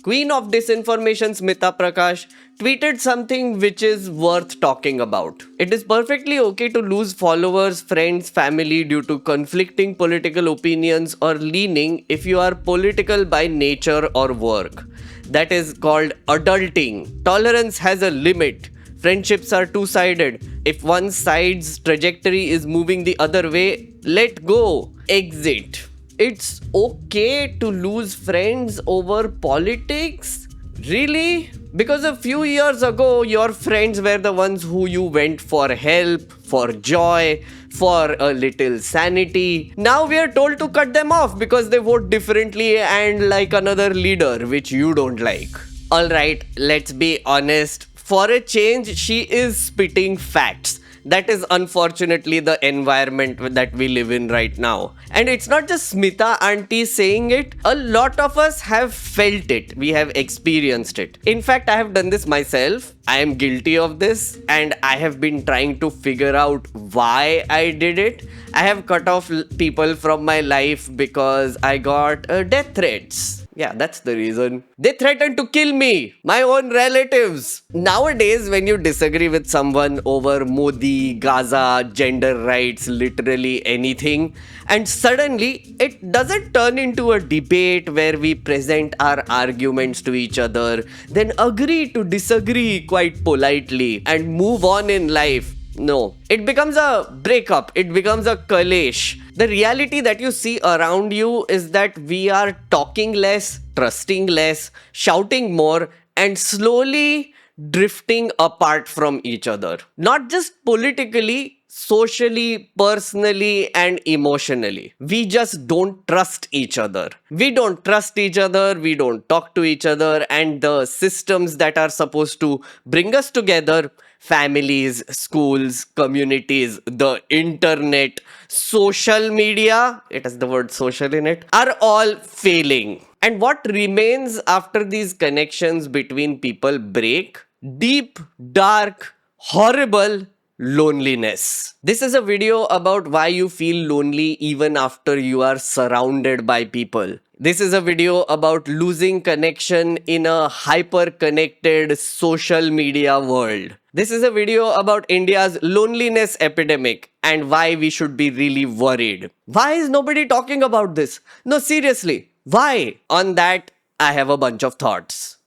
Queen of Disinformation Smita Prakash tweeted something which is worth talking about. It is perfectly okay to lose followers, friends, family due to conflicting political opinions or leaning if you are political by nature or work. That is called adulting. Tolerance has a limit. Friendships are two-sided. If one side's trajectory is moving the other way, let go. Exit. It's okay to lose friends over politics? Really? Because a few years ago, your friends were the ones who you went for help, for joy, for a little sanity. Now we are told to cut them off because they vote differently and like another leader, which you don't like. Alright, let's be honest. For a change, she is spitting facts. That is unfortunately the environment that we live in right now. And it's not just Smita auntie saying it. A lot of us have felt it. We have experienced it. In fact, I have done this myself. I am guilty of this and I have been trying to figure out why I did it. I have cut off people from my life because I got death threats. Yeah, that's the reason. They threatened to kill me, my own relatives. Nowadays, when you disagree with someone over Modi, Gaza, gender rights, literally anything, and suddenly it doesn't turn into a debate where we present our arguments to each other, then agree to disagree quite politely and move on in life. No, it becomes a breakup. It becomes a kalesh. The reality that you see around you is that we are talking less, trusting less, shouting more, and slowly drifting apart from each other. Not just politically, socially, personally, and emotionally. We just don't trust each other. We don't trust each other, we don't talk to each other, and the systems that are supposed to bring us together, families, schools, communities, the internet, social media, it has the word social in it, are all failing. And what remains after these connections between people break? Deep, dark, horrible loneliness. This is a video about why you feel lonely even after you are surrounded by people. This is a video about losing connection in a hyper-connected social media world. This is a video about India's loneliness epidemic and why we should be really worried. Why is nobody talking about this? No, seriously, why? On that, I have a bunch of thoughts.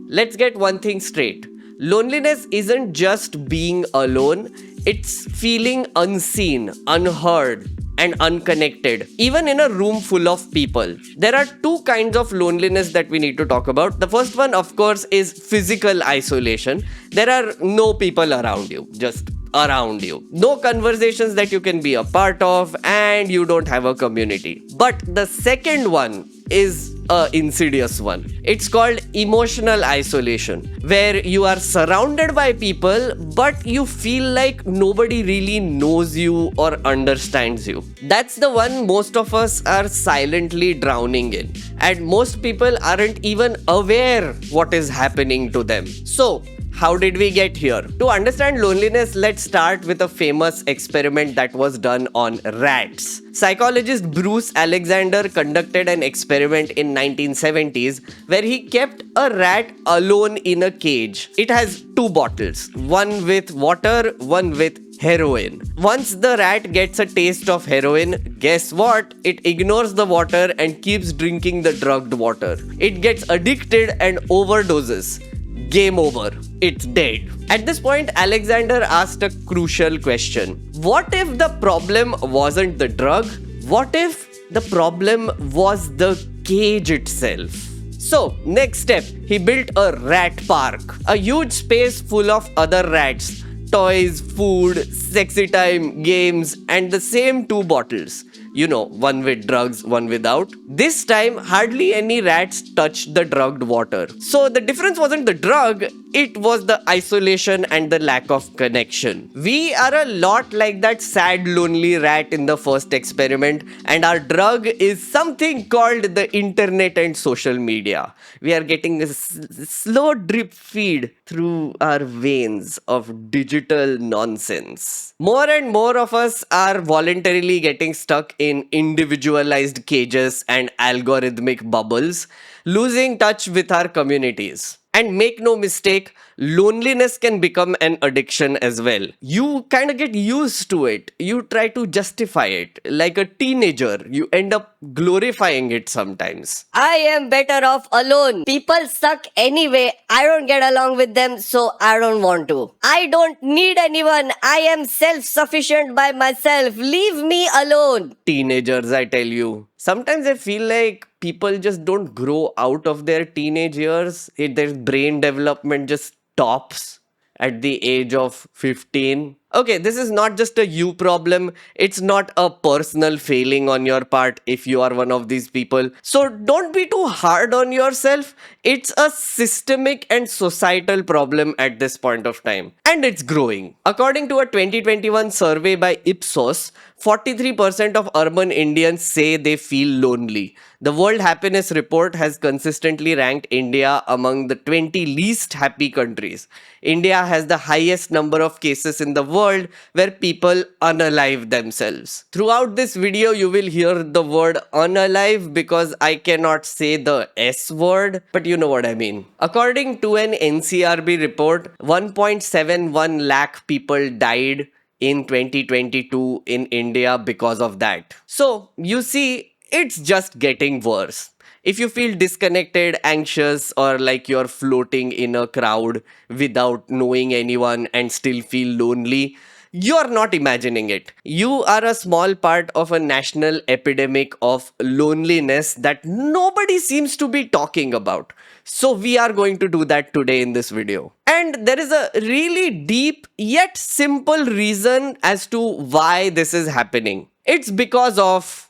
Let's get one thing straight. Loneliness isn't just being alone, it's feeling unseen, unheard, and unconnected, even in a room full of people. There are two kinds of loneliness that we need to talk about. The first one, of course, is physical isolation. There are no people around you, just around you. No conversations that you can be a part of, and you don't have a community. But the second one is a insidious one. It's called emotional isolation, where you are surrounded by people, but you feel like nobody really knows you or understands you. That's the one most of us are silently drowning in, and most people aren't even aware what is happening to them. So, how did we get here? To understand loneliness, let's start with a famous experiment that was done on rats. Psychologist Bruce Alexander conducted an experiment in 1970s where he kept a rat alone in a cage. It has two bottles, one with water, one with heroin. Once the rat gets a taste of heroin, guess what? It ignores the water and keeps drinking the drugged water. It gets addicted and overdoses. Game over. It's dead. At this point, Alexander asked a crucial question. What if the problem wasn't the drug? What if the problem was the cage itself? So, next step, he built a rat park. A huge space full of other rats. Toys, food, sexy time, games, and the same two bottles. one with drugs, one without. This time, hardly any rats touched the drugged water. So the difference wasn't the drug, it was the isolation and the lack of connection. We are a lot like that sad, lonely rat in the first experiment, and our drug is something called the internet and social media. We are getting a slow drip feed through our veins of digital nonsense. More and more of us are voluntarily getting stuck in individualized cages and algorithmic bubbles, losing touch with our communities. And make no mistake, loneliness can become an addiction as well. You kind of get used to it. You try to justify it. Like a teenager, you end up glorifying it sometimes. I am better off alone. People suck anyway. I don't get along with them, so I don't want to. I don't need anyone. I am self-sufficient by myself. Leave me alone. Teenagers, I tell you. Sometimes I feel like people just don't grow out of their teenage years. Their brain development just stops at the age of 15. Okay, this is not just a you problem. It's not a personal failing on your part if you are one of these people. So don't be too hard on yourself. It's a systemic and societal problem at this point of time. And it's growing. According to a 2021 survey by Ipsos, 43% of urban Indians say they feel lonely. The World Happiness Report has consistently ranked India among the 20 least happy countries. India has the highest number of cases in the world where people unalive themselves. Throughout this video, you will hear the word unalive because I cannot say the S word, but you know what I mean. According to an NCRB report, 1.71 lakh people died in 2022 in India because of that. So, you see, it's just getting worse. If you feel disconnected, anxious, or like you're floating in a crowd without knowing anyone and still feel lonely, you're not imagining it. You are a small part of a national epidemic of loneliness that nobody seems to be talking about. So we are going to do that today in this video. And there is a really deep yet simple reason as to why this is happening. It's because of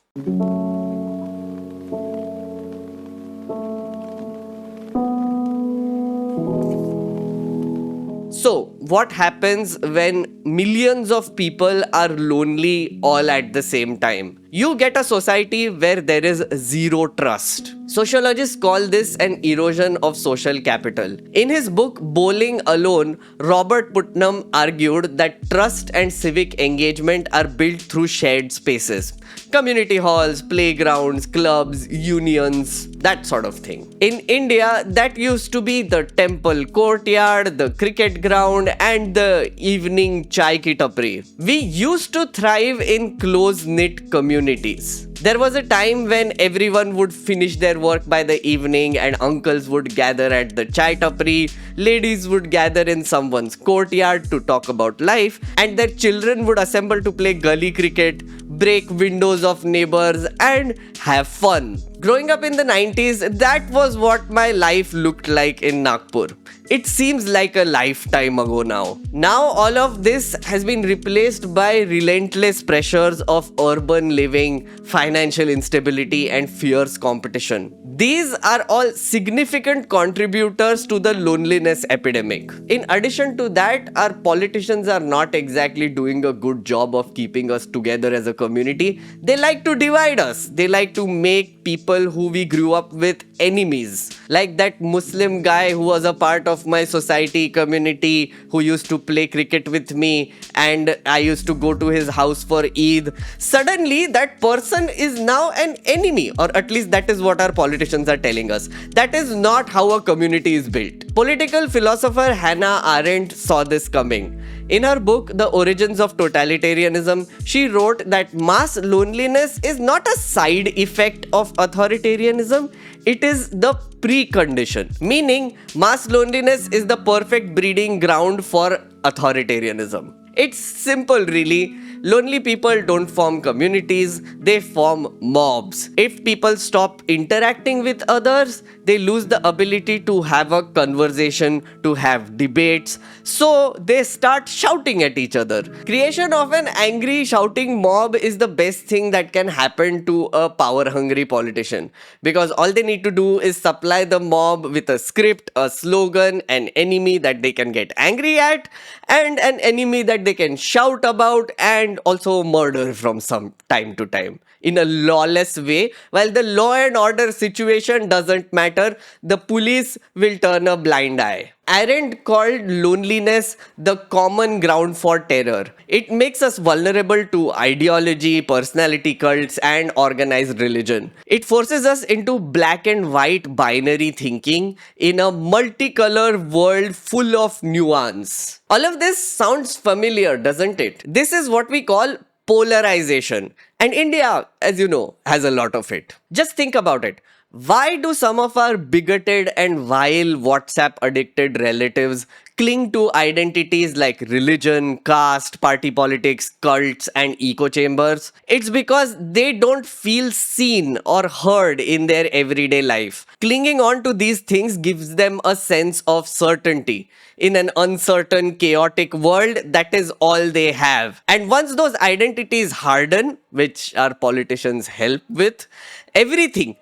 So, what happens when millions of people are lonely all at the same time? You get a society where there is zero trust. Sociologists call this an erosion of social capital. In his book Bowling Alone, Robert Putnam argued that trust and civic engagement are built through shared spaces. Community halls, playgrounds, clubs, unions, that sort of thing. In India, that used to be the temple courtyard, the cricket ground, and the evening chai ki tapri. We used to thrive in close-knit communities. There was a time when everyone would finish their work by the evening and uncles would gather at the chai tapri, ladies would gather in someone's courtyard to talk about life, and their children would assemble to play gully cricket, break windows of neighbors, and have fun. Growing up in the 90s, that was what my life looked like in Nagpur. It seems like a lifetime ago now. Now all of this has been replaced by relentless pressures of urban living, financial instability, and fierce competition. These are all significant contributors to the loneliness epidemic. In addition to that, our politicians are not exactly doing a good job of keeping us together as a community. They like to divide us. They like to make people who we grew up with enemies. Like that Muslim guy who was a part of my society community who used to play cricket with me and I used to go to his house for Eid. Suddenly that person is now an enemy, or at least that is what our politicians are telling us. That is not how a community is built. Political philosopher Hannah Arendt saw this coming. In her book, The Origins of Totalitarianism, she wrote that mass loneliness is not a side effect of authoritarianism, it is the precondition. Meaning, mass loneliness is the perfect breeding ground for authoritarianism. It's simple, really. Lonely people don't form communities, they form mobs. If people stop interacting with others, they lose the ability to have a conversation, to have debates, so they start shouting at each other. Creation of an angry, shouting mob is the best thing that can happen to a power-hungry politician, because all they need to do is supply the mob with a script, a slogan, an enemy that they can get angry at, and an enemy that they can shout about and also murder from some time to time in a lawless way. While the law and order situation doesn't matter, the police will turn a blind eye. Arendt called loneliness the common ground for terror. It makes us vulnerable to ideology, personality cults, and organized religion. It forces us into black and white binary thinking in a multicolor world full of nuance. All of this sounds familiar, doesn't it? This is what we call polarization. And India, as you know, has a lot of it. Just think about it. Why do some of our bigoted and vile WhatsApp addicted relatives cling to identities like religion, caste, party politics, cults, and echo chambers? It's because they don't feel seen or heard in their everyday life. Clinging on to these things gives them a sense of certainty. In an uncertain, chaotic world, that is all they have. And once those identities harden, which our politicians help with, everything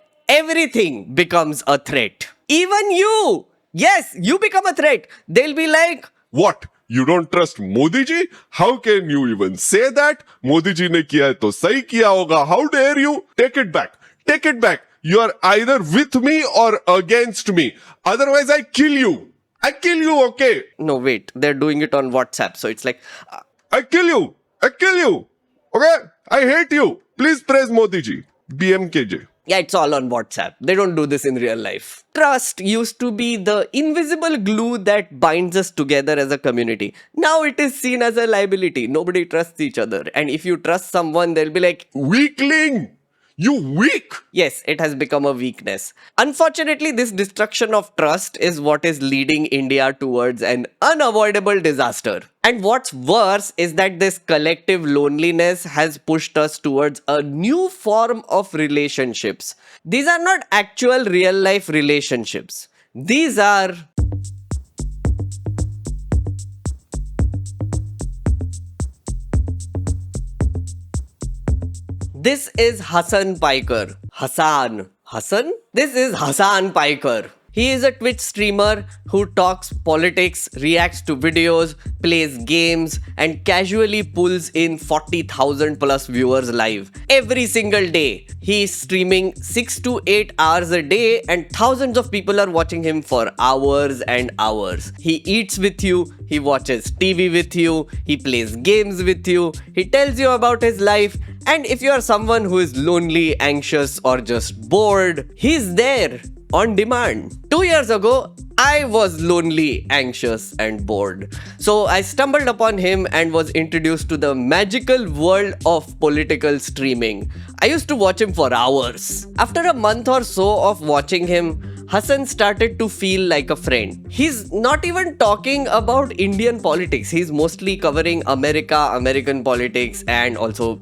becomes a threat. Even you! Yes, you become a threat. They'll be like, What? You don't trust Modi ji? How can you even say that? Modi ji ne kiya hai to sahi kiya hoga. How dare you? Take it back. Take it back. You are either with me or against me. Otherwise, I kill you. I kill you, okay? no, wait, they're doing it on WhatsApp. So it's like, I kill you. I kill you. Okay? I hate you. Please praise Modi ji. BMKJ. yeah, it's all on WhatsApp. They don't do this in real life. Trust used to be the invisible glue that binds us together as a community. Now it is seen as a liability. Nobody trusts each other. And if you trust someone, they'll be like, Weakling. You weak. yes, it has become a weakness. Unfortunately, this destruction of trust is what is leading India towards an unavoidable disaster. And what's worse is that this collective loneliness has pushed us towards a new form of relationships. These are not actual real life relationships. These are This is Hassan Piker. Hassan? This is Hassan Piker. He is a Twitch streamer who talks politics, reacts to videos, plays games, and casually pulls in 40,000 plus viewers live every single day. He is streaming 6 to 8 hours a day, and thousands of people are watching him for hours and hours. He eats with you, he watches TV with you, he plays games with you, he tells you about his life, and if you are someone who is lonely, anxious, or just bored, he's there on demand. 2 years ago, I was lonely, anxious, and bored. So I stumbled upon him and was introduced to the magical world of political streaming. I used to watch him for hours. After a month or so of watching him, Hassan started to feel like a friend. He's not even talking about Indian politics. He's mostly covering American politics, and also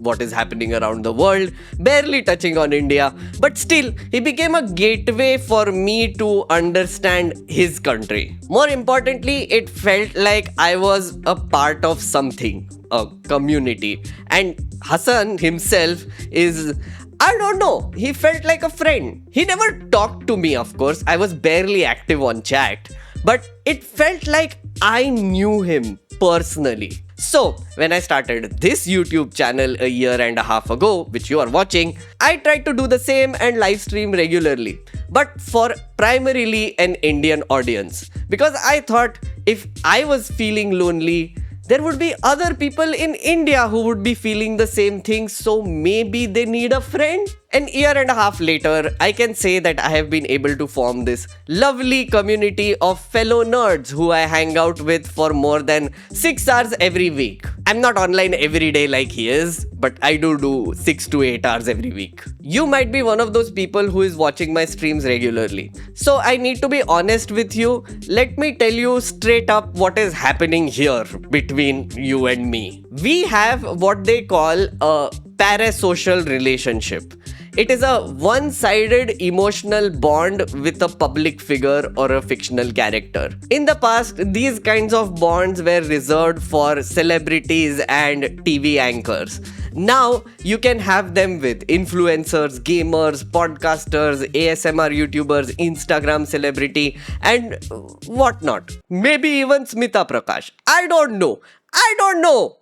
what is happening around the world, barely touching on India. But still, he became a gateway for me to understand his country. More importantly, it felt like I was a part of something, a community. And Hassan himself is, I don't know, he felt like a friend. He never talked to me, of course. I was barely active on chat. But it felt like I knew him personally. So, when I started this YouTube channel a year and a half ago, which you are watching, I tried to do the same and live stream regularly, but for primarily an Indian audience. Because I thought if I was feeling lonely, there would be other people in India who would be feeling the same thing, so maybe they need a friend. An year and a half later, I can say that I have been able to form this lovely community of fellow nerds who I hang out with for more than 6 hours every week. I'm not online every day like he is, but I do 6 to 8 hours every week. You might be one of those people who is watching my streams regularly. So I need to be honest with you. Let me tell you straight up what is happening here between you and me. We have what they call a parasocial relationship. It is a one-sided emotional bond with a public figure or a fictional character. In the past, these kinds of bonds were reserved for celebrities and TV anchors. Now, you can have them with influencers, gamers, podcasters, ASMR YouTubers, Instagram celebrity, and whatnot. Maybe even Smita Prakash. I don't know.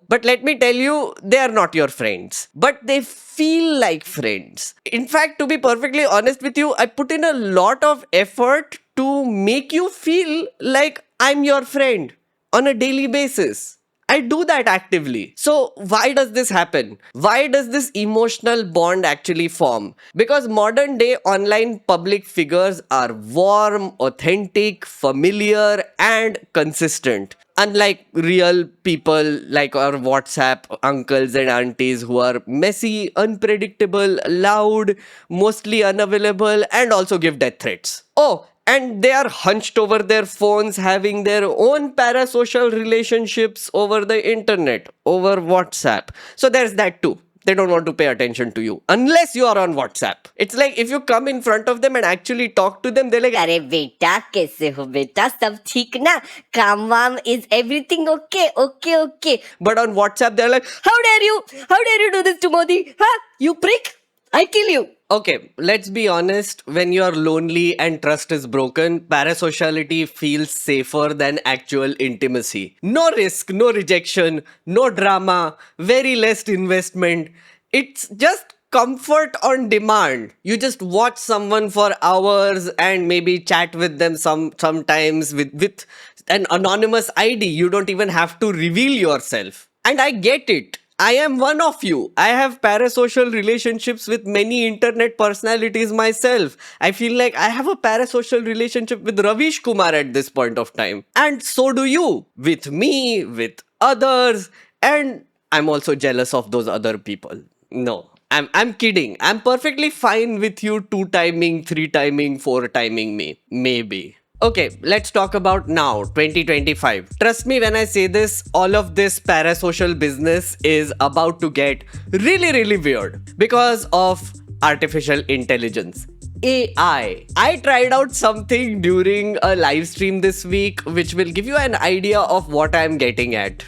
But let me tell you, they are not your friends. But they feel like friends. In fact, to be perfectly honest with you, I put in a lot of effort to make you feel like I'm your friend on a daily basis. I do that actively. So why does this happen? Why does this emotional bond actually form? Because modern day online public figures are warm, authentic, familiar, and consistent. Unlike real people like our WhatsApp uncles and aunties who are messy, unpredictable, loud, mostly unavailable, and also give death threats. Oh, and they are hunched over their phones having their own parasocial relationships over the internet, over WhatsApp. So there's that too. They don't want to pay attention to you unless you are on WhatsApp. It's like if you come in front of them and actually talk to them, they're like, अरे बेटा कैसे हो बेटा सब ठीक ना काम वाम is everything okay. but on WhatsApp, they're like, How dare you do this to Modi? Huh? You prick! I kill you. okay, let's be honest. When you are lonely and trust is broken, parasociality feels safer than actual intimacy. No risk, no rejection, no drama, very less investment. It's just comfort on demand. You just watch someone for hours and maybe chat with them sometimes with an anonymous ID. You don't even have to reveal yourself. And I get it. I am one of you. I have parasocial relationships with many internet personalities myself. I feel like I have a parasocial relationship with Ravish Kumar at this point of time. And so do you. With me, with others. And I'm also jealous of those other people. No, I'm kidding. I'm perfectly fine with you 2-timing, 3-timing, 4-timing me. Maybe. Okay, let's talk about now, 2025. Trust me when I say this, all of this parasocial business is about to get really, really weird because of artificial intelligence. AI. I tried out something during a live stream this week which will give you an idea of what I'm getting at.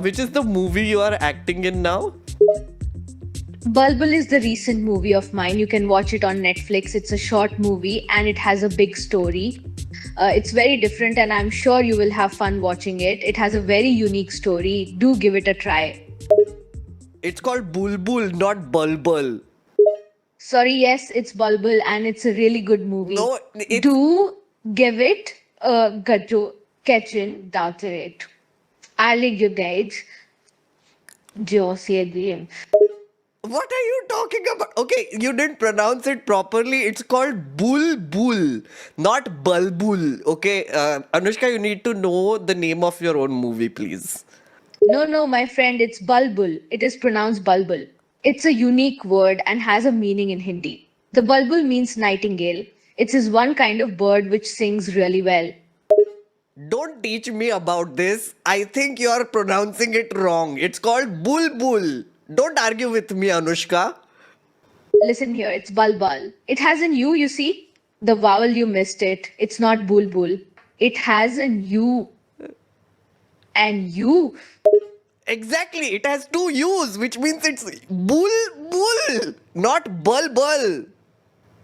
Which is the movie you are acting in now? Bulbul is the recent movie of mine. You can watch it on Netflix. It's a short movie and it has a big story. It's very different and I'm sure you will have fun watching it. It has a very unique story. Do give it a try. It's called Bulbul, not Bulbul. Sorry, yes, it's Bulbul and it's a really good movie. No, Do give it a gato kitchen daughter it. I like you guys. Josie. What are you talking about? Okay, you didn't pronounce it properly. It's called Bulbul, not Bulbul. Okay, Anushka, you need to know the name of your own movie, please. No, my friend, it's Bulbul. It is pronounced Bulbul. It's a unique word and has a meaning in Hindi. The Bulbul means nightingale. It is one kind of bird which sings really well. Don't teach me about this. I think you are pronouncing it wrong. It's called Bulbul. Don't argue with me, Anushka. Listen here, it's Bulbul. It has an U, you see? The vowel you missed it. It's not Bulbul. It has an U. And U. Exactly. It has 2 U's, which means it's Bulbul, not Bulbul.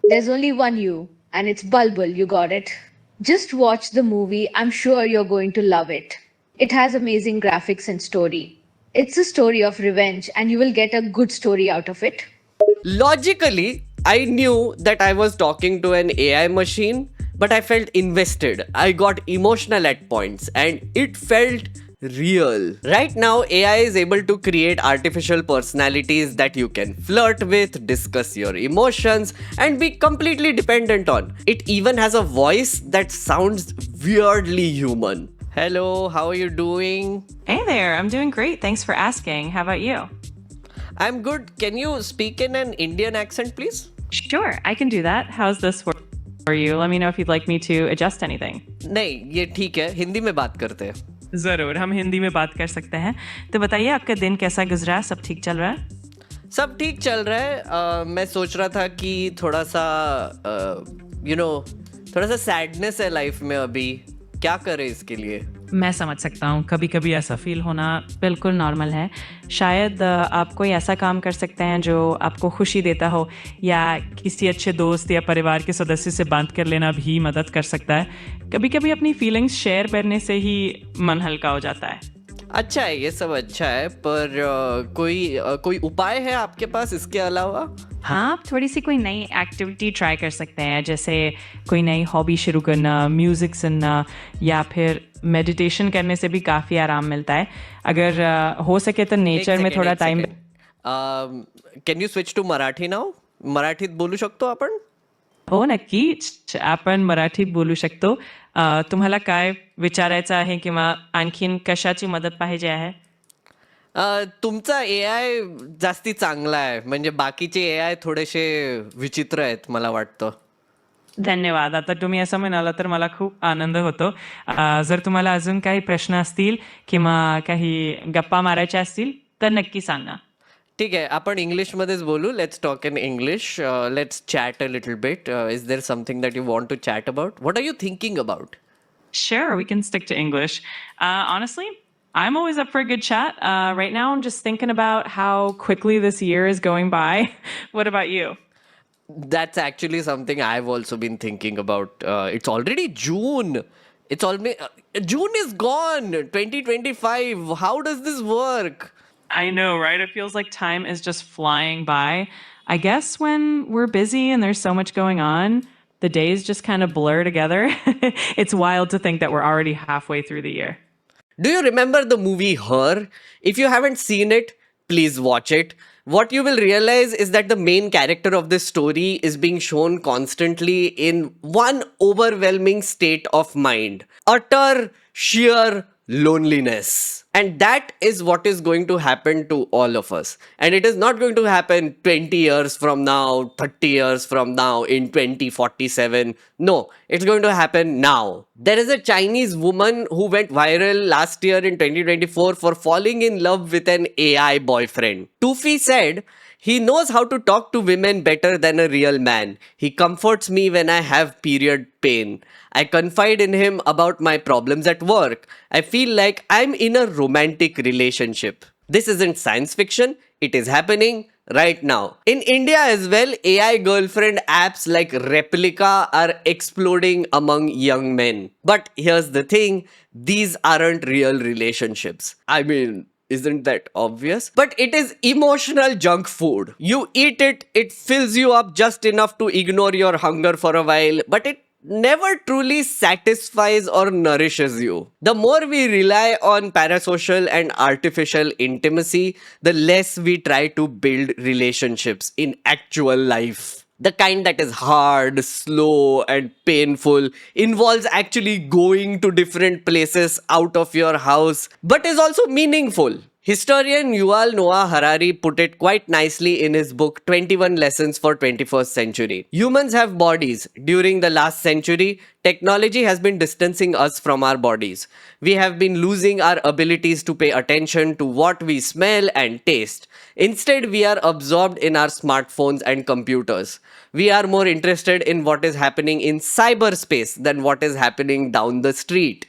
There's only one U. And it's Bulbul, you got it. Just watch the movie. I'm sure you're going to love it. It has amazing graphics and story. It's a story of revenge and you will get a good story out of it. Logically, I knew that I was talking to an AI machine, but I felt invested. I got emotional at points and it felt real. Right now, AI is able to create artificial personalities that you can flirt with, discuss your emotions, and be completely dependent on. It even has a voice that sounds weirdly human. Hello, how are you doing? Hey there, I'm doing great. Thanks for asking. How about you? I'm good. Can you speak in an Indian accent, please? Sure, I can do that. How's this for you? Let me know if you'd like me to adjust anything. नहीं, ये ठीक है. हिंदी में बात करते हैं. जरूर, हम हिंदी में बात कर सकते हैं. तो बताइए आपका दिन कैसा गुजरा? सब ठीक चल रहा है? सब ठीक चल रहा है. मैं सोच रहा था कि थोड़ा सा थोड़ा सा सैडनेस है लाइफ में अभी. क्या करें इसके लिए? मैं समझ सकता हूँ. कभी कभी ऐसा फील होना बिल्कुल नॉर्मल है. शायद आप कोई ऐसा काम कर सकते हैं जो आपको खुशी देता हो, या किसी अच्छे दोस्त या परिवार के सदस्य से बात कर लेना भी मदद कर सकता है. कभी कभी अपनी फीलिंग्स शेयर करने से ही मन हल्का हो जाता है. अच्छा है, ये सब अच्छा है, पर कोई उपाय है आपके पास इसके अलावा? हाँ, आप थोड़ी सी कोई नई एक्टिविटी ट्राई कर सकते हैं, जैसे कोई नई हॉबी शुरू करना, म्यूज़िक सुनना, या फिर मेडिटेशन करने से भी काफ़ी आराम मिलता है. अगर हो सके तो नेचर में थोड़ा time. Can you switch to Marathi now? मराठीत बोलू शकतो आपण? हो, नक्कीच. आपण मराठीत बोलू शकतो. तुम्हाला काय विचारायचं आहे किंवा आणखीन कशाची मदत पाहिजे आहे? तुमचा AI जास्ती चांगला आहे. म्हणजे बाकीचे AI थोडेसे विचित्र आहेत मला वाटतं. धन्यवाद. आता तुम्ही असं म्हणाला तर मला खूप आनंद होतो. जर तुम्हाला अजून काही प्रश्न असतील किंवा काही गप्पा मारायच्या असतील तर नक्की सांगा. ठीक आहे, आपण इंग्लिशमध्येच बोलू. Let's talk in English. Let's chat a little bit. Is there something that you want to chat about? What are you thinking about? Sure, we can stick to English. Honestly, I'm always up for a good chat. Right now, I'm just thinking about how quickly this year is going by. What about you? That's actually something I've also been thinking about. It's already June. It's already June is gone. 2025. How does this work? I know, right? It feels like time is just flying by. I guess when we're busy and there's so much going on, the days just kind of blur together. It's wild to think that we're already halfway through the year. Do you remember the movie Her? If you haven't seen it, please watch it. What you will realize is that the main character of this story is being shown constantly in one overwhelming state of mind. Utter, sheer loneliness. And that is what is going to happen to all of us. And it is not going to happen 20 years from now, 30 years from now, in 2047. No, it's going to happen now. There is a Chinese woman who went viral last year in 2024 for falling in love with an AI boyfriend. Tufi said, "He knows how to talk to women better than a real man. He comforts me when I have period pain. I confide in him about my problems at work. I feel like I'm in a romantic relationship." This isn't science fiction. It is happening right now. In India as well, AI girlfriend apps like Replica are exploding among young men. But here's the thing, these aren't real relationships. I mean, isn't that obvious? But it is emotional junk food. You eat it, it fills you up just enough to ignore your hunger for a while, but it never truly satisfies or nourishes you. The more we rely on parasocial and artificial intimacy, the less we try to build relationships in actual life. The kind that is hard, slow, and painful, involves actually going to different places out of your house, but is also meaningful. Historian Yuval Noah Harari put it quite nicely in his book 21 Lessons for 21st Century. Humans have bodies. During the last century, technology has been distancing us from our bodies. We have been losing our abilities to pay attention to what we smell and taste. Instead, we are absorbed in our smartphones and computers. We are more interested in what is happening in cyberspace than what is happening down the street.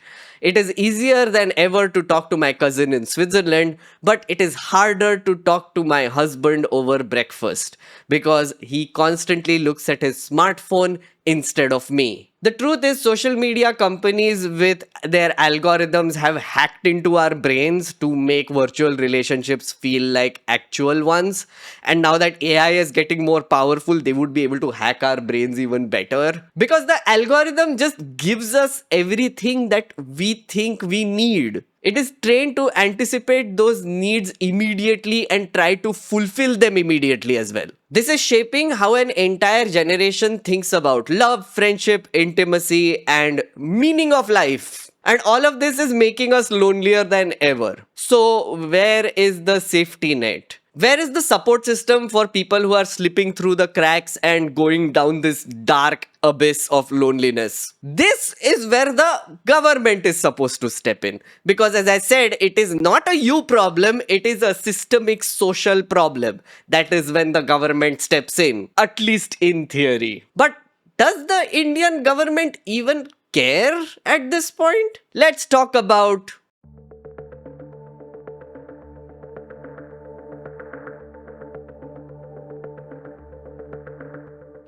It is easier than ever to talk to my cousin in Switzerland, but it is harder to talk to my husband over breakfast because he constantly looks at his smartphone instead of me. The truth is, social media companies with their algorithms have hacked into our brains to make virtual relationships feel like actual ones. And now that AI is getting more powerful, they would be able to hack our brains even better. Because the algorithm just gives us everything that we think we need. It is trained to anticipate those needs immediately and try to fulfill them immediately as well. This is shaping how an entire generation thinks about love, friendship, intimacy, and meaning of life. And all of this is making us lonelier than ever. So, where is the safety net? Where is the support system for people who are slipping through the cracks and going down this dark abyss of loneliness? This is where the government is supposed to step in. Because as I said, it is not a you problem, it is a systemic social problem. That is when the government steps in, at least in theory. But does the Indian government even care at this point? Let's talk about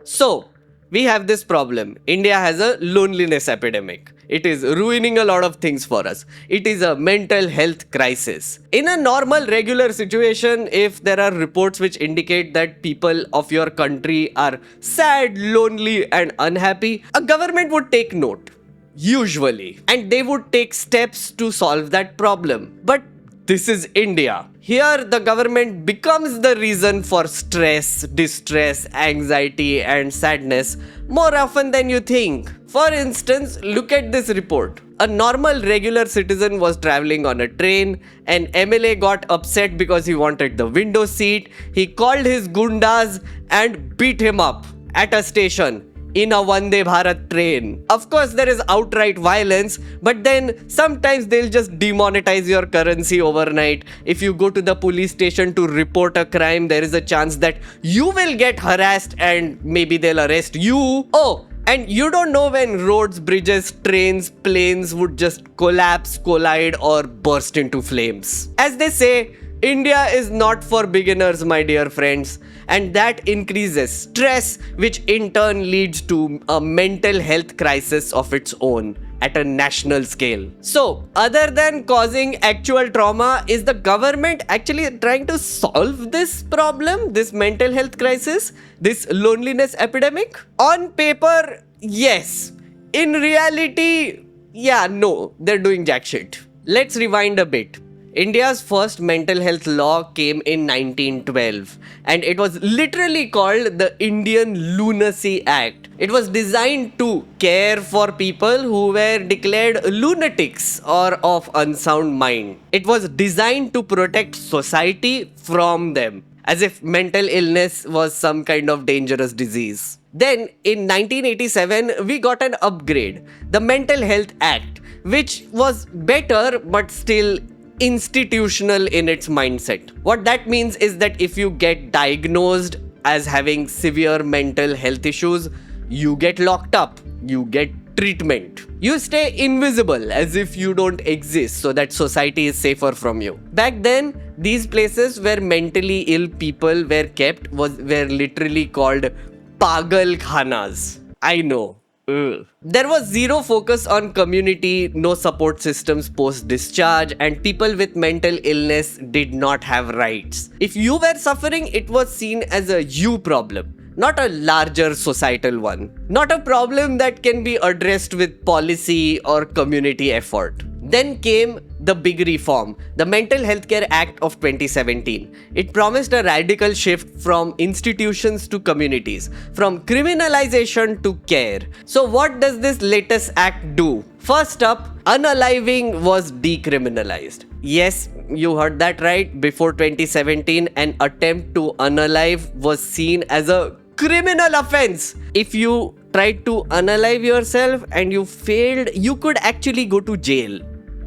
So, we have this problem. India has a loneliness epidemic. It is ruining a lot of things for us. It is a mental health crisis. In a normal, regular situation, if there are reports which indicate that people of your country are sad, lonely, and unhappy, a government would take note. Usually. And they would take steps to solve that problem. But this is India. Here, the government becomes the reason for stress, distress, anxiety, and sadness more often than you think. For instance, look at this report. A normal, regular citizen was traveling on a train. An MLA got upset because he wanted the window seat. He called his gundas and beat him up at a station in a Vande Bharat train. Of course, there is outright violence, but then sometimes they'll just demonetize your currency overnight. If you go to the police station to report a crime, there is a chance that you will get harassed and maybe they'll arrest you. Oh, and you don't know when roads, bridges, trains, planes would just collapse, collide, or burst into flames. As they say, India is not for beginners, my dear friends, and that increases stress, which in turn leads to a mental health crisis of its own at a national scale. So, other than causing actual trauma, is the government actually trying to solve this problem, this mental health crisis, this loneliness epidemic? On paper, yes. In reality, no, they're doing jack shit. Let's rewind a bit. India's first mental health law came in 1912 and it was literally called the Indian Lunacy Act. It was designed to care for people who were declared lunatics or of unsound mind. It was designed to protect society from them, as if mental illness was some kind of dangerous disease. Then in 1987, we got an upgrade, the Mental Health Act, which was better but still institutional in its mindset. What that means is that if you get diagnosed as having severe mental health issues, you get locked up, you get treatment. You stay invisible as if you don't exist so that society is safer from you. Back then, these places where mentally ill people were kept were literally called pagal khanas. I know. Ugh. There was zero focus on community, no support systems post-discharge, and people with mental illness did not have rights. If you were suffering, it was seen as a you problem, not a larger societal one. Not a problem that can be addressed with policy or community effort. Then came the big reform, the Mental Healthcare Act of 2017. It promised a radical shift from institutions to communities, from criminalization to care. So what does this latest act do? First up, unaliving was decriminalized. Yes, you heard that right. Before 2017, an attempt to unalive was seen as a criminal offense. If you tried to unalive yourself and you failed, you could actually go to jail.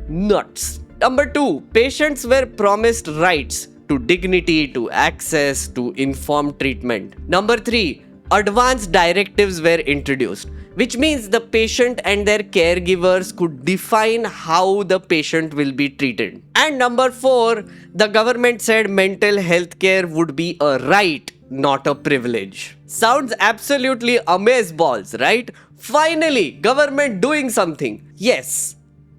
Nuts. Number 2, patients were promised rights to dignity, to access, to informed treatment. Number 3, advanced directives were introduced, which means the patient and their caregivers could define how the patient will be treated. And number 4, the government said mental health care would be a right, not a privilege. Sounds absolutely amazeballs, right? Finally, government doing something. Yes,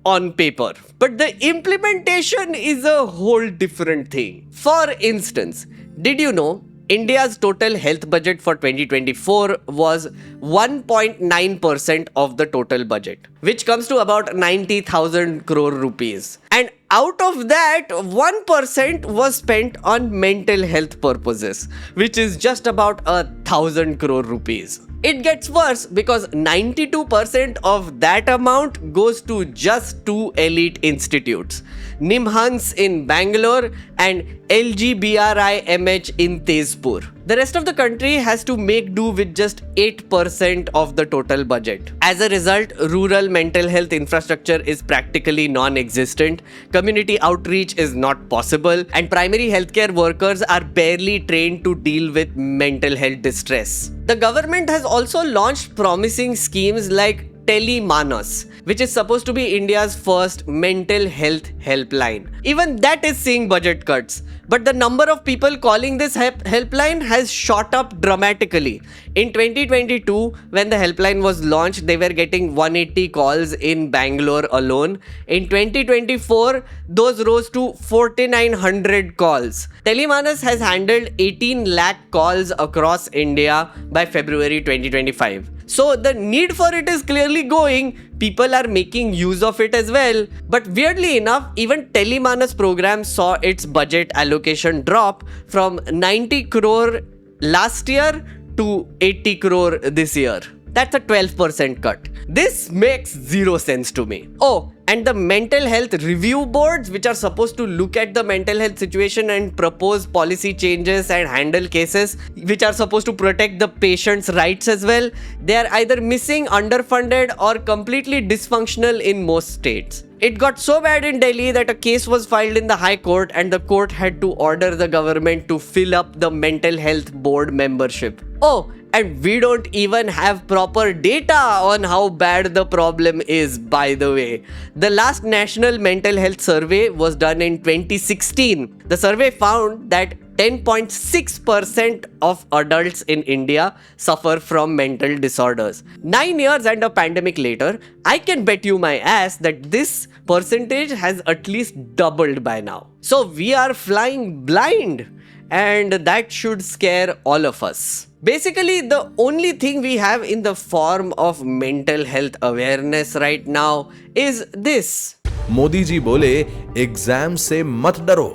on paper. But the implementation is a whole different thing. For instance, did you know India's total health budget for 2024 was 1.9% of the total budget, which comes to about 90,000 crore rupees. And Out of that, 1% was spent on mental health purposes, which is just about 1,000 crore rupees. It gets worse because 92% of that amount goes to just two elite institutes, Nimhans in Bangalore and LGBRIMH in Tezpur. The rest of the country has to make do with just 8% of the total budget. As a result, rural mental health infrastructure is practically non-existent, community outreach is not possible, and primary healthcare workers are barely trained to deal with mental health distress. The government has also launched promising schemes like TeleManas, which is supposed to be India's first mental health helpline. Even that is seeing budget cuts. But the number of people calling this helpline has shot up dramatically. In 2022, when the helpline was launched, they were getting 180 calls in Bangalore alone. In 2024, those rose to 4,900 calls. TeleManas has handled 18 lakh calls across India by February 2025. So the need for it is clearly going. People are making use of it as well. But weirdly enough, even TeleManas program saw its budget allocation drop from 90 crore last year to 80 crore this year. That's a 12% cut. This makes zero sense to me. Oh, and the mental health review boards, which are supposed to look at the mental health situation and propose policy changes and handle cases, which are supposed to protect the patient's rights as well, they are either missing, underfunded, or completely dysfunctional in most states. It got so bad in Delhi that a case was filed in the High Court and the court had to order the government to fill up the mental health board membership. Oh, and we don't even have proper data on how bad the problem is, by the way. The last National Mental Health Survey was done in 2016. The survey found that 10.6% of adults in India suffer from mental disorders. 9 years and a pandemic later, I can bet you my ass that this percentage has at least doubled by now. So we are flying blind, and that should scare all of us. Basically, the only thing we have in the form of mental health awareness right now is this. Modi ji बोले exam से मत डरो,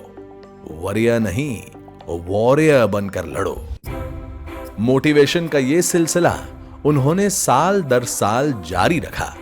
वरिया नहीं warrior बनकर लड़ो। Motivation का ये सिलसिला उन्होंने साल दर साल जारी रखा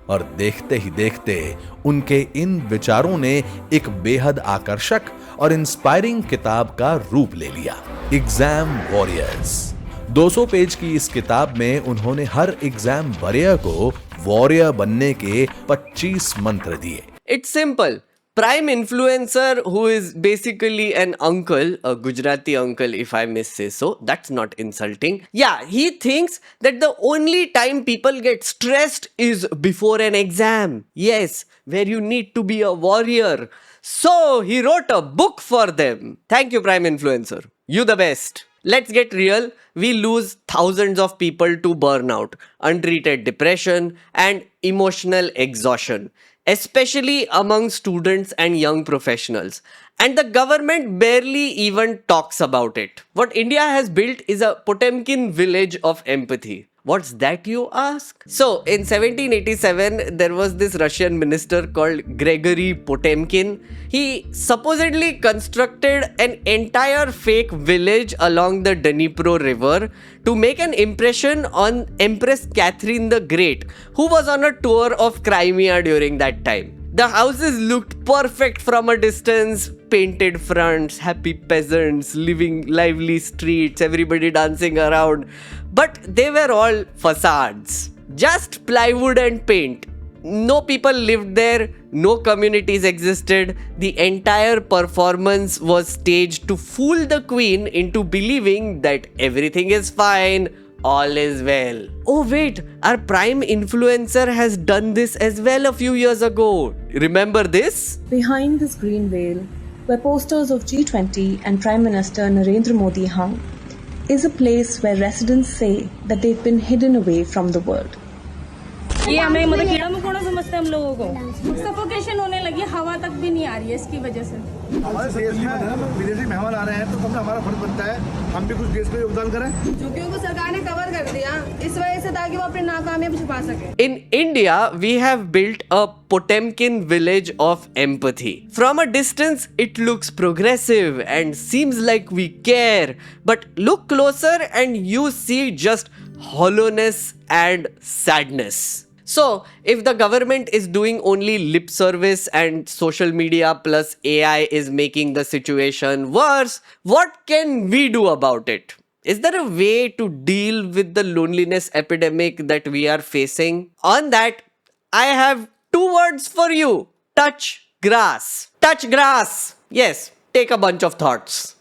और देखते ही देखते उनके इन विचारों ने एक बेहद आकर्षक और इंस्पायरिंग किताब का रूप ले लिया, एग्जाम वॉरियर्स। 200 पेज की इस किताब में उन्होंने हर एग्जाम वॉरियर को वॉरियर बनने के 25 मंत्र दिए। It's simple. Prime influencer, who is basically an uncle, a Gujarati uncle if I may say so, that's not insulting. Yeah, he thinks that the only time people get stressed is before an exam. Yes, where you need to be a warrior. So he wrote a book for them. Thank you, Prime Influencer. You the best. Let's get real. We lose thousands of people to burnout, untreated depression, and emotional exhaustion, especially among students and young professionals. And the government barely even talks about it. What India has built is a Potemkin village of empathy. What's that, you ask? So, in 1787, there was this Russian minister called Gregory Potemkin. He supposedly constructed an entire fake village along the Dnipro river to make an impression on Empress Catherine the Great, who was on a tour of Crimea during that time. The houses looked perfect from a distance, painted fronts, happy peasants, living lively streets, everybody dancing around. But they were all facades. Just plywood and paint. No people lived there, no communities existed. The entire performance was staged to fool the queen into believing that everything is fine, all is well. Oh wait, our prime influencer has done this as well a few years ago. Remember this? Behind this green veil, where posters of G20 and Prime Minister Narendra Modi hung, is a place where residents say that they've been hidden away from the world. ये हमें मतलब कीड़ा मकोड़ा समझते सकते हम लोगों को। सफोकेशन होने लगी, हवा तक भी नहीं आ रही है इसकी वजह से। हमारे देश में विदेशी मेहमान आ रहे हैं तो सबसे हमारा फर्ज बनता है हम भी कुछ देश में योगदान करें। झुग्गियों को सरकार ने कवर कर दिया इस वजह से, ताकि वो अपनी नाकामयाबी छुपा सके। In India, we have built a Potemkin village of empathy. From a distance, it looks progressive and seems like we care. But look closer and you see just hollowness and sadness. So, if the government is doing only lip service and social media plus AI is making the situation worse, what can we do about it? Is there a way to deal with the loneliness epidemic that we are facing? On that, I have 2 words for you. Touch grass. Touch grass. Yes, take a bunch of thoughts.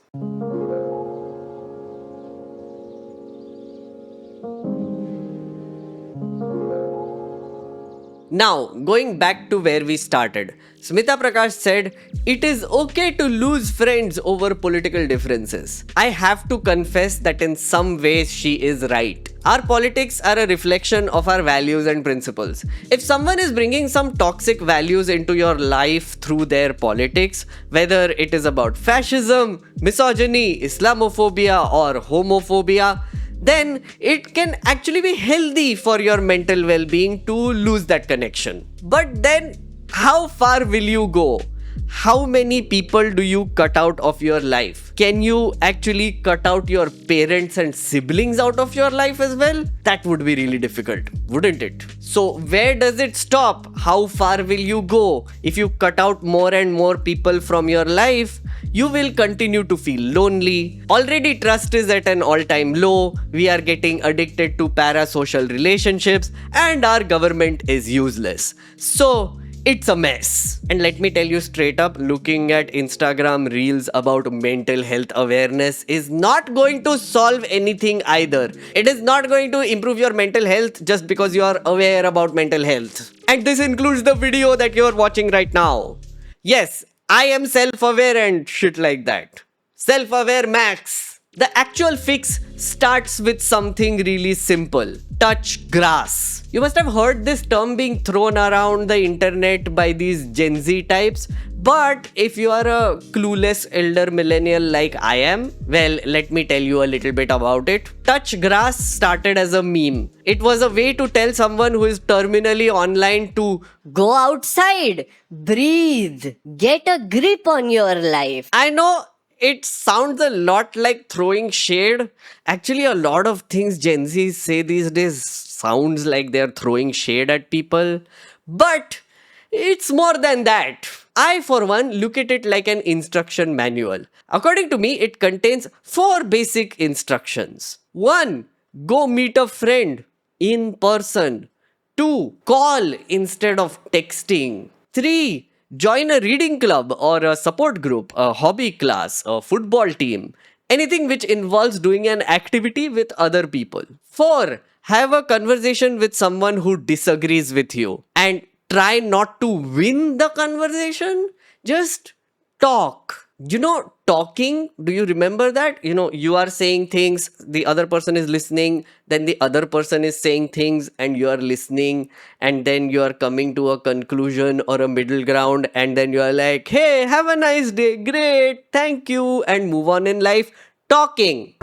Now, going back to where we started, Smita Prakash said, it is okay to lose friends over political differences. I have to confess that in some ways she is right. Our politics are a reflection of our values and principles. If someone is bringing some toxic values into your life through their politics, whether it is about fascism, misogyny, Islamophobia or homophobia, then it can actually be healthy for your mental well-being to lose that connection. But then, how far will you go? How many people do you cut out of your life? Can you actually cut out your parents and siblings out of your life as well? That would be really difficult, wouldn't it? So where does it stop? How far will you go? If you cut out more and more people from your life, you will continue to feel lonely. Already trust is at an all-time low. We are getting addicted to parasocial relationships and our government is useless. So it's a mess. And let me tell you straight up, looking at Instagram reels about mental health awareness is not going to solve anything either. It is not going to improve your mental health just because you are aware about mental health. And this includes the video that you are watching right now. Yes, I am self-aware and shit like that. Self-aware max. The actual fix starts with something really simple. Touch grass. You must have heard this term being thrown around the internet by these Gen Z types. But if you are a clueless elder millennial like I am, well, let me tell you a little bit about it. Touch grass started as a meme. It was a way to tell someone who is terminally online to Go outside, breathe, get a grip on your life. I know it sounds a lot like throwing shade. Actually, a lot of things Gen Z say these days sounds like they're throwing shade at people. But it's more than that. I, for one, look at it like an instruction manual. According to me, it contains 4 basic instructions. 1. Go meet a friend in person. 2. Call instead of texting. 3. Join a reading club or a support group, a hobby class, a football team. Anything which involves doing an activity with other people. 4. Have a conversation with someone who disagrees with you. And try not to win the conversation. Just talk. You know, talking, do you remember that? You know, you are saying things, the other person is listening, then the other person is saying things and you are listening, and then you are coming to a conclusion or a middle ground, and then you are like, hey, have a nice day, great, thank you, and move on in life. Talking.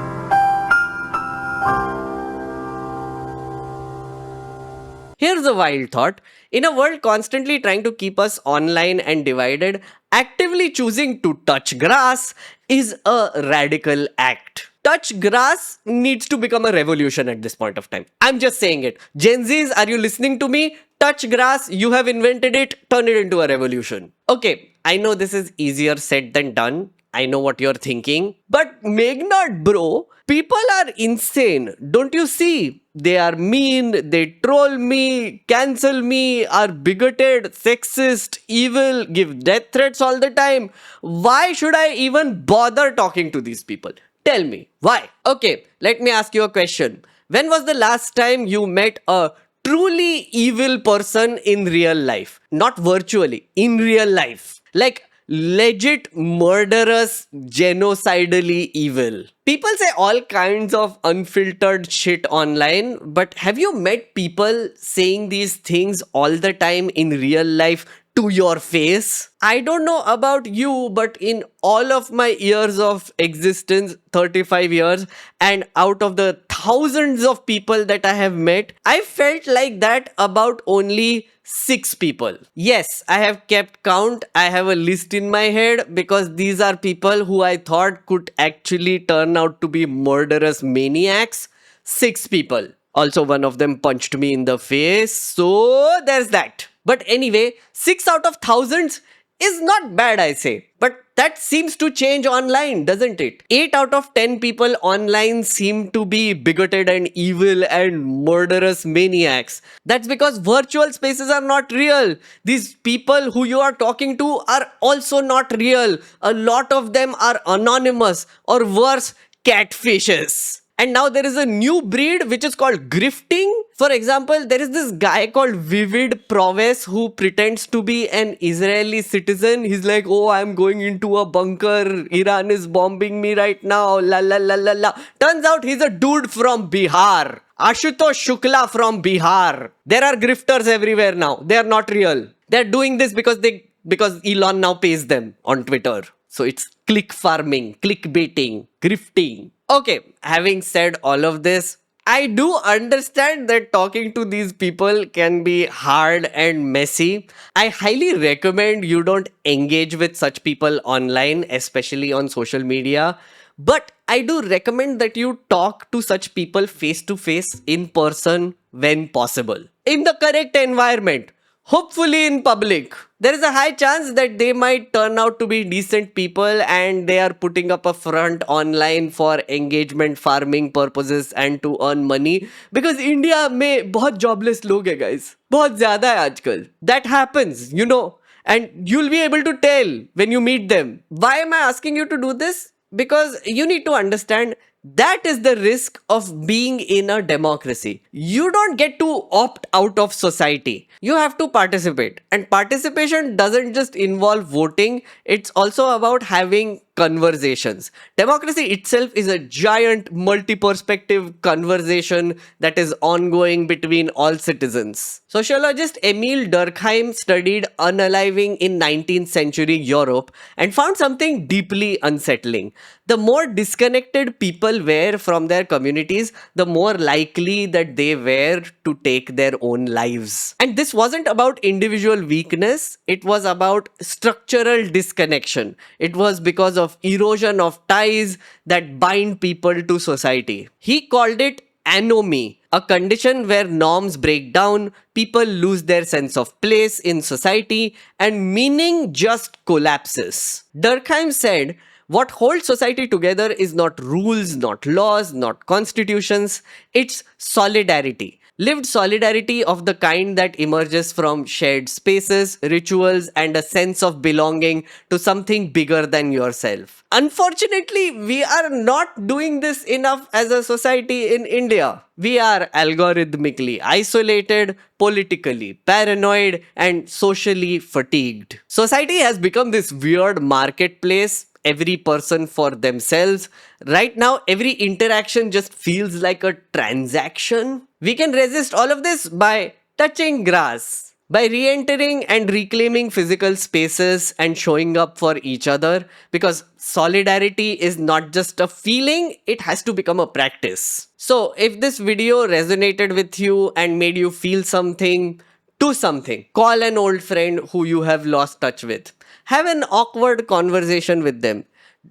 Here's a wild thought. In a world constantly trying to keep us online and divided, actively choosing to touch grass is a radical act. Touch grass needs to become a revolution at this point of time. I'm just saying it. Gen Zs, are you listening to me? Touch grass, you have invented it, turn it into a revolution. Okay, I know this is easier said than done. I know what you're thinking. But Meghnad bro, people are insane. Don't you see? They are mean, they troll me, cancel me, are bigoted, sexist, evil, give death threats all the time. Why should I even bother talking to these people? Tell me, why? Okay, let me ask you a question. When was the last time you met a truly evil person in real life? Not virtually, in real life. Like, legit murderous, genocidally evil. People say all kinds of unfiltered shit online, but have you met people saying these things all the time in real life to your face? I don't know about you, but in all of my years of existence, 35 years, and out of the thousands of people that I have met, I felt like that about only 6 people. Yes, I have kept count. I have a list in my head because these are people who I thought could actually turn out to be murderous maniacs. 6 people. Also, one of them punched me in the face. So, there's that. But anyway, 6 out of thousands is not bad, I say. But that seems to change online, doesn't it? 8 out of 10 people online seem to be bigoted and evil and murderous maniacs. That's because virtual spaces are not real. These people who you are talking to are also not real. A lot of them are anonymous, or worse, catfishes. And now there is a new breed which is called grifting. For example, there is this guy called Vivid Proves who pretends to be an Israeli citizen. He's like, oh, I'm going into a bunker. Iran is bombing me right now. La la la la la. Turns out he's a dude from Bihar. Ashutosh Shukla from Bihar. There are grifters everywhere now. They are not real. They're doing this because Elon now pays them on Twitter. So it's click farming, clickbaiting, grifting. Okay, having said all of this, I do understand that talking to these people can be hard and messy. I highly recommend you don't engage with such people online, especially on social media. But I do recommend that you talk to such people face to face, in person, when possible, in the correct environment. Hopefully in public. There is a high chance that they might turn out to be decent people and they are putting up a front online for engagement farming purposes and to earn money. Because India में बहुत jobless लोग हैं guys. बहुत ज़्यादा है आजकल. That happens, you know. And you'll be able to tell when you meet them. Why am I asking you to do this? Because you need to understand that is the risk of being in a democracy. You don't get to opt out of society. You have to participate. And participation doesn't just involve voting, it's also about having conversations. Democracy itself is a giant multi-perspective conversation that is ongoing between all citizens. Sociologist Emil Durkheim studied unaliving in 19th century Europe and found something deeply unsettling. The more disconnected people were from their communities, the more likely that they were to take their own lives. And this wasn't about individual weakness, it was about structural disconnection. It was because of erosion of ties that bind people to society. He called it anomie, a condition where norms break down, people lose their sense of place in society, and meaning just collapses. Durkheim said, what holds society together is not rules, not laws, not constitutions, it's solidarity. Lived solidarity of the kind that emerges from shared spaces, rituals, and a sense of belonging to something bigger than yourself. Unfortunately, we are not doing this enough as a society in India. We are algorithmically isolated, politically paranoid, and socially fatigued. Society has become this weird marketplace, every person for themselves. Right now, every interaction just feels like a transaction. We can resist all of this by touching grass, by re-entering and reclaiming physical spaces and showing up for each other, because solidarity is not just a feeling, it has to become a practice. So if this video resonated with you and made you feel something, do something. Call an old friend who you have lost touch with. Have an awkward conversation with them.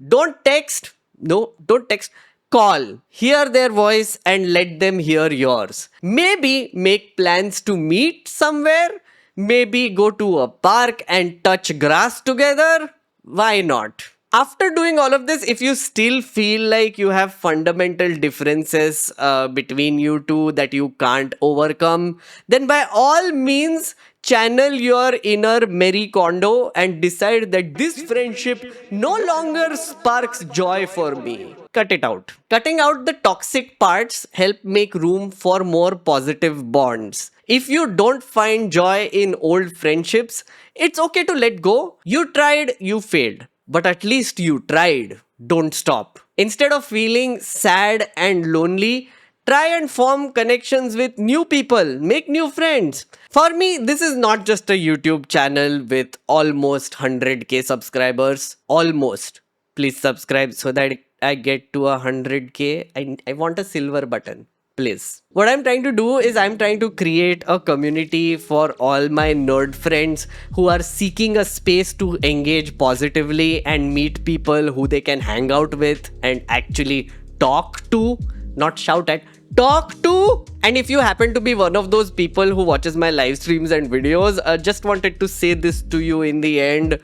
Don't text. No, don't text. Call. Hear their voice and let them hear yours. Maybe make plans to meet somewhere. Maybe go to a park and touch grass together. Why not? After doing all of this, if you still feel like you have fundamental differences between you two that you can't overcome, then by all means, channel your inner Marie Kondo and decide that this friendship no longer sparks joy for me. Cut it out. Cutting out the toxic parts help make room for more positive bonds. If you don't find joy in old friendships, it's okay to let go. You tried, you failed, but at least you tried. Don't stop. Instead of feeling sad and lonely, try and form connections with new people, make new friends. For me, this is not just a YouTube channel with almost 100k subscribers. Almost. Please subscribe so that I get to 100k and I want a silver button. Please. What I'm trying to do is I'm trying to create a community for all my nerd friends who are seeking a space to engage positively and meet people who they can hang out with and actually talk to, not shout at, talk to. And if you happen to be one of those people who watches my live streams and videos, just wanted to say this to you in the end.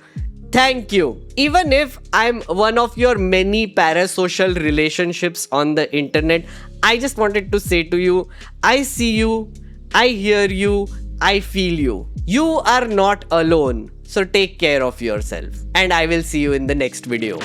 Thank you. Even if I'm one of your many parasocial relationships on the internet, I just wanted to say to you, I see you, I hear you, I feel you. You are not alone. So take care of yourself. And I will see you in the next video.